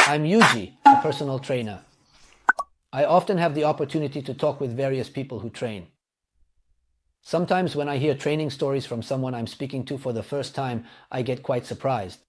I'm Yuji, a personal trainer. I often have the opportunity to talk with various people who train. Sometimes when I hear training stories from someone I'm speaking to for the first time, I get quite surprised.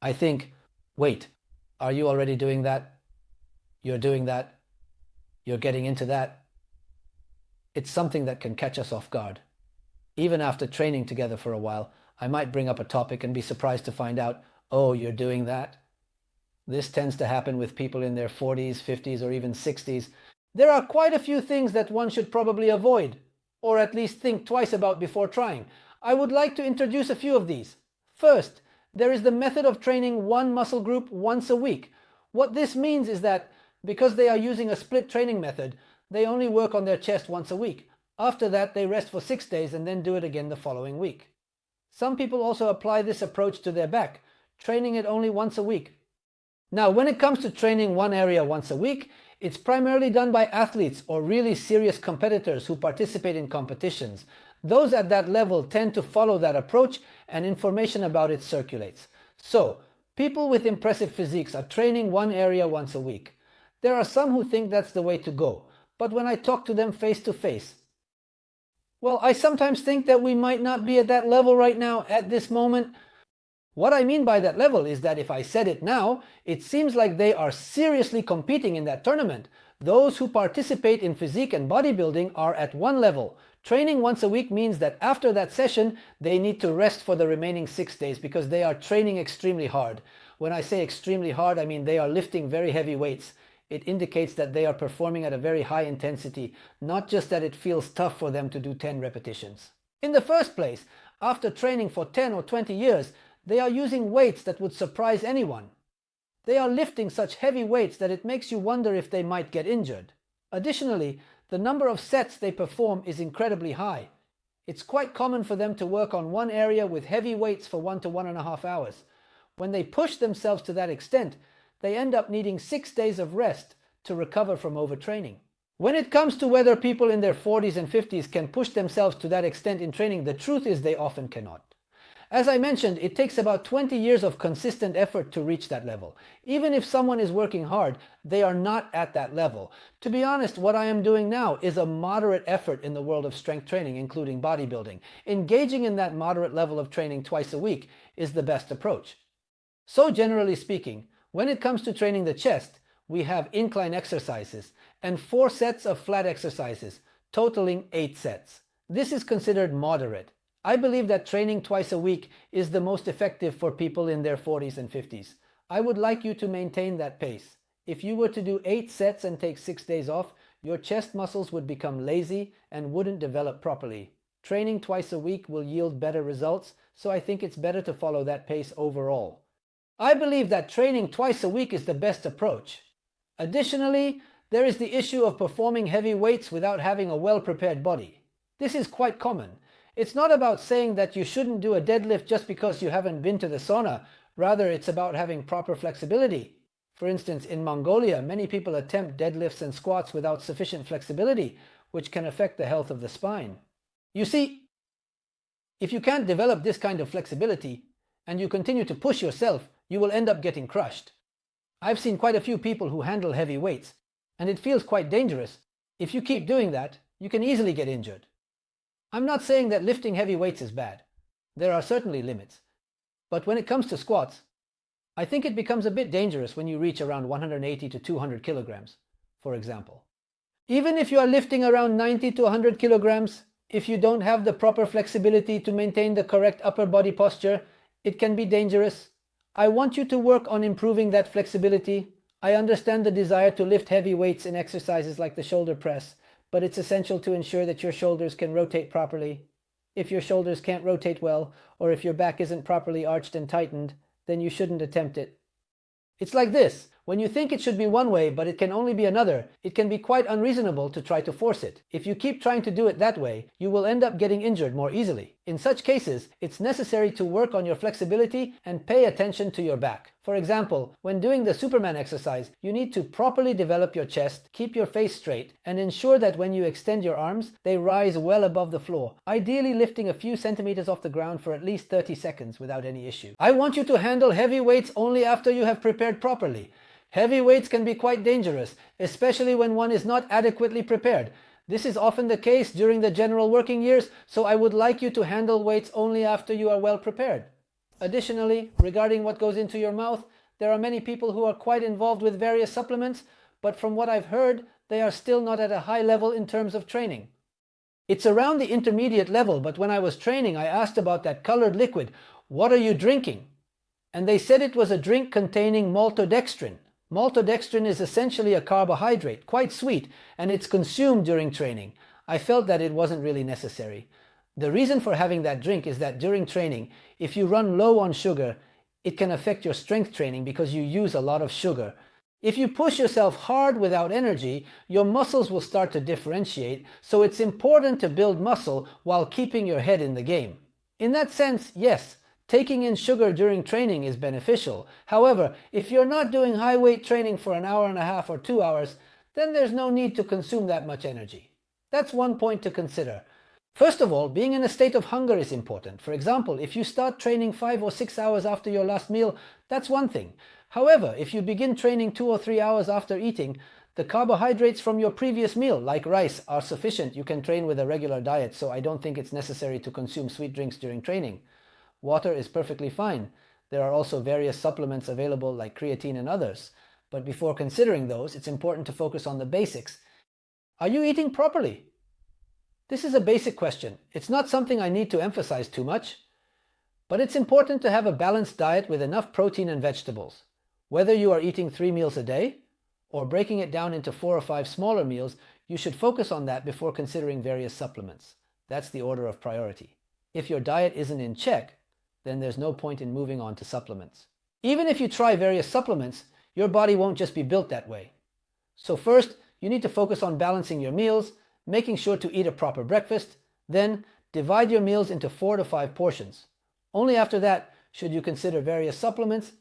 I think, wait, are you already doing that? You're doing that? You're getting into that? It's something that can catch us off guard. Even after training together for a while, I might bring up a topic and be surprised to find out, oh, you're doing that? This tends to happen with people in their 40s, 50s, or even 60s. There are quite a few things that one should probably avoid, or at least think twice about before trying. I would like to introduce a few of these. First, there is the method of training one muscle group once a week. What this means is that because they are using a split training method, they only work on their chest once a week. After that, they rest for 6 days and then do it again the following week. Some people also apply this approach to their back, training it only once a week. Now, when it comes to training one area once a week, it's primarily done by athletes or really serious competitors who participate in competitions. Those at that level tend to follow that approach, and information about it circulates. So, people with impressive physiques are training one area once a week. There are some who think that's the way to go, but when I talk to them face to face, well, I sometimes think that we might not be at that level right now at this moment. What I mean by that level is that if I said it now, it seems like they are seriously competing in that tournament. Those who participate in physique and bodybuilding are at one level. Training once a week means that after that session, they need to rest for the remaining 6 days because they are training extremely hard. When I say extremely hard, I mean they are lifting very heavy weights. It indicates that they are performing at a very high intensity, not just that it feels tough for them to do 10 repetitions. In the first place, after training for 10 or 20 years, they are using weights that would surprise anyone. They are lifting such heavy weights that it makes you wonder if they might get injured. Additionally, the number of sets they perform is incredibly high. It's quite common for them to work on one area with heavy weights for 1 to 1.5 hours. When they push themselves to that extent, they end up needing 6 days of rest to recover from overtraining. When it comes to whether people in their 40s and 50s can push themselves to that extent in training, the truth is they often cannot. As I mentioned, it takes about 20 years of consistent effort to reach that level. Even if someone is working hard, they are not at that level. To be honest, what I am doing now is a moderate effort in the world of strength training, including bodybuilding. Engaging in that moderate level of training twice a week is the best approach. So generally speaking, when it comes to training the chest, we have incline exercises and 4 sets of flat exercises, totaling 8 sets. This is considered moderate. I believe that training twice a week is the most effective for people in their 40s and 50s. I would like you to maintain that pace. If you were to do 8 sets and take 6 days off, your chest muscles would become lazy and wouldn't develop properly. Training twice a week will yield better results, so I think it's better to follow that pace overall. I believe that training twice a week is the best approach. Additionally, there is the issue of performing heavy weights without having a well-prepared body. This is quite common. It's not about saying that you shouldn't do a deadlift just because you haven't been to the sauna. Rather, it's about having proper flexibility. For instance, in Mongolia, many people attempt deadlifts and squats without sufficient flexibility, which can affect the health of the spine. You see, if you can't develop this kind of flexibility, and you continue to push yourself, you will end up getting crushed. I've seen quite a few people who handle heavy weights, and it feels quite dangerous. If you keep doing that, you can easily get injured. I'm not saying that lifting heavy weights is bad. There are certainly limits. But when it comes to squats, I think it becomes a bit dangerous when you reach around 180 to 200 kilograms, for example. Even if you are lifting around 90 to 100 kilograms, if you don't have the proper flexibility to maintain the correct upper body posture, it can be dangerous. I want you to work on improving that flexibility. I understand the desire to lift heavy weights in exercises like the shoulder press, but it's essential to ensure that your shoulders can rotate properly. If your shoulders can't rotate well, or if your back isn't properly arched and tightened, then you shouldn't attempt it. It's like this. When you think it should be one way, but it can only be another, it can be quite unreasonable to try to force it. If you keep trying to do it that way, you will end up getting injured more easily. In such cases, it's necessary to work on your flexibility and pay attention to your back. For example, when doing the Superman exercise, you need to properly develop your chest, keep your face straight, and ensure that when you extend your arms, they rise well above the floor, ideally lifting a few centimeters off the ground for at least 30 seconds without any issue. I want you to handle heavy weights only after you have prepared properly. Heavy weights can be quite dangerous, especially when one is not adequately prepared. This is often the case during the general working years, so I would like you to handle weights only after you are well prepared. Additionally, regarding what goes into your mouth, there are many people who are quite involved with various supplements, but from what I've heard, they are still not at a high level in terms of training. It's around the intermediate level, but when I was training, I asked about that colored liquid. What are you drinking? And they said it was a drink containing maltodextrin. Maltodextrin is essentially a carbohydrate, quite sweet, and it's consumed during training. I felt that it wasn't really necessary. The reason for having that drink is that during training, if you run low on sugar, it can affect your strength training because you use a lot of sugar. If you push yourself hard without energy, your muscles will start to differentiate, so it's important to build muscle while keeping your head in the game. In that sense, yes, taking in sugar during training is beneficial. However, if you're not doing high weight training for an hour and a half or 2 hours, then there's no need to consume that much energy. That's one point to consider. First of all, being in a state of hunger is important. For example, if you start training 5 or 6 hours after your last meal, that's one thing. However, if you begin training 2 or 3 hours after eating, the carbohydrates from your previous meal, like rice, are sufficient. You can train with a regular diet, so I don't think it's necessary to consume sweet drinks during training. Water is perfectly fine. There are also various supplements available like creatine and others. But before considering those, it's important to focus on the basics. Are you eating properly? This is a basic question. It's not something I need to emphasize too much. But it's important to have a balanced diet with enough protein and vegetables. Whether you are eating 3 meals a day or breaking it down into 4 or 5 smaller meals, you should focus on that before considering various supplements. That's the order of priority. If your diet isn't in check, then there's no point in moving on to supplements. Even if you try various supplements, your body won't just be built that way. So first, you need to focus on balancing your meals, making sure to eat a proper breakfast, then divide your meals into 4 to 5 portions. Only after that should you consider various supplements.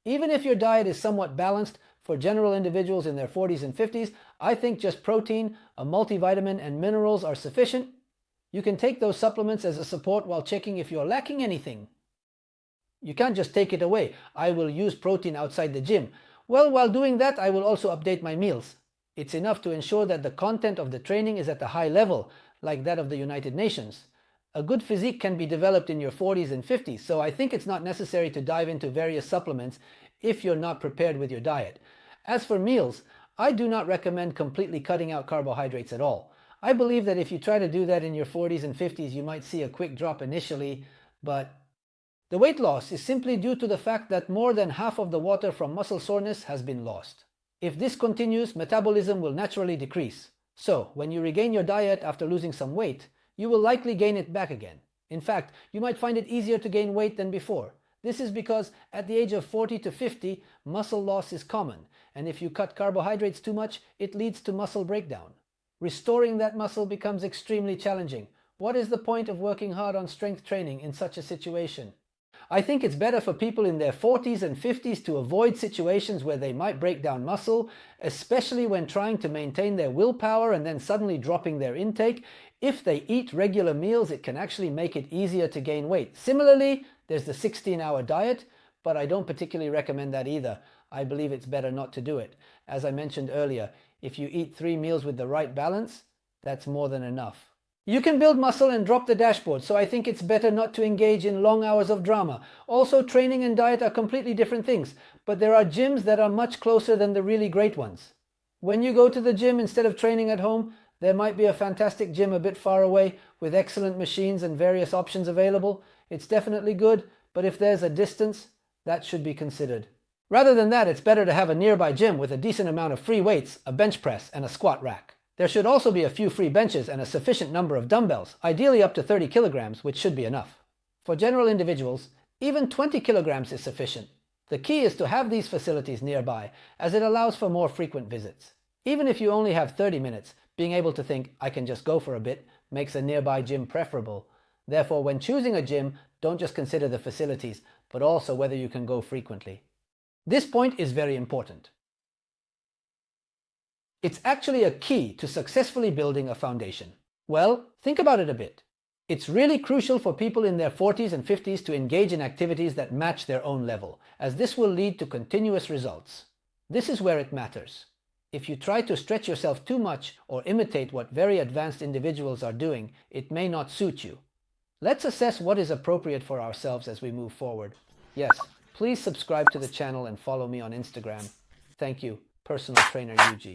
Even if your diet is somewhat balanced, for general individuals in their 40s and 50s, I think just protein, a multivitamin, and minerals are sufficient. You can take those supplements as a support while checking if you're lacking anything. You can't just take it away. I will use protein outside the gym. Well, while doing that, I will also update my meals. It's enough to ensure that the content of the training is at a high level, like that of the United Nations. A good physique can be developed in your 40s and 50s, so I think it's not necessary to dive into various supplements if you're not prepared with your diet. As for meals, I do not recommend completely cutting out carbohydrates at all. I believe that if you try to do that in your 40s and 50s, you might see a quick drop initially, but the weight loss is simply due to the fact that more than half of the water from muscle soreness has been lost. If this continues, metabolism will naturally decrease. So, when you regain your diet after losing some weight, you will likely gain it back again. In fact, you might find it easier to gain weight than before. This is because at the age of 40 to 50, muscle loss is common, and if you cut carbohydrates too much, it leads to muscle breakdown. Restoring that muscle becomes extremely challenging. What is the point of working hard on strength training in such a situation? I think it's better for people in their 40s and 50s to avoid situations where they might break down muscle, especially when trying to maintain their willpower and then suddenly dropping their intake. If they eat regular meals, it can actually make it easier to gain weight. Similarly, there's the 16-hour diet, but I don't particularly recommend that either. I believe it's better not to do it. As I mentioned earlier, if you eat 3 meals with the right balance, that's more than enough. You can build muscle and drop the dashboard, so I think it's better not to engage in long hours of drama. Also, training and diet are completely different things, but there are gyms that are much closer than the really great ones. When you go to the gym instead of training at home, there might be a fantastic gym a bit far away with excellent machines and various options available. It's definitely good, but if there's a distance, that should be considered. Rather than that, it's better to have a nearby gym with a decent amount of free weights, a bench press, and a squat rack. There should also be a few free benches and a sufficient number of dumbbells, ideally up to 30 kilograms, which should be enough. For general individuals, even 20 kilograms is sufficient. The key is to have these facilities nearby, as it allows for more frequent visits. Even if you only have 30 minutes, being able to think, I can just go for a bit, makes a nearby gym preferable. Therefore, when choosing a gym, don't just consider the facilities, but also whether you can go frequently. This point is very important. It's actually a key to successfully building a foundation. Well, think about it a bit. It's really crucial for people in their 40s and 50s to engage in activities that match their own level, as this will lead to continuous results. This is where it matters. If you try to stretch yourself too much or imitate what very advanced individuals are doing, it may not suit you. Let's assess what is appropriate for ourselves as we move forward. Yes, please subscribe to the channel and follow me on Instagram. Thank you, personal trainer YUJI.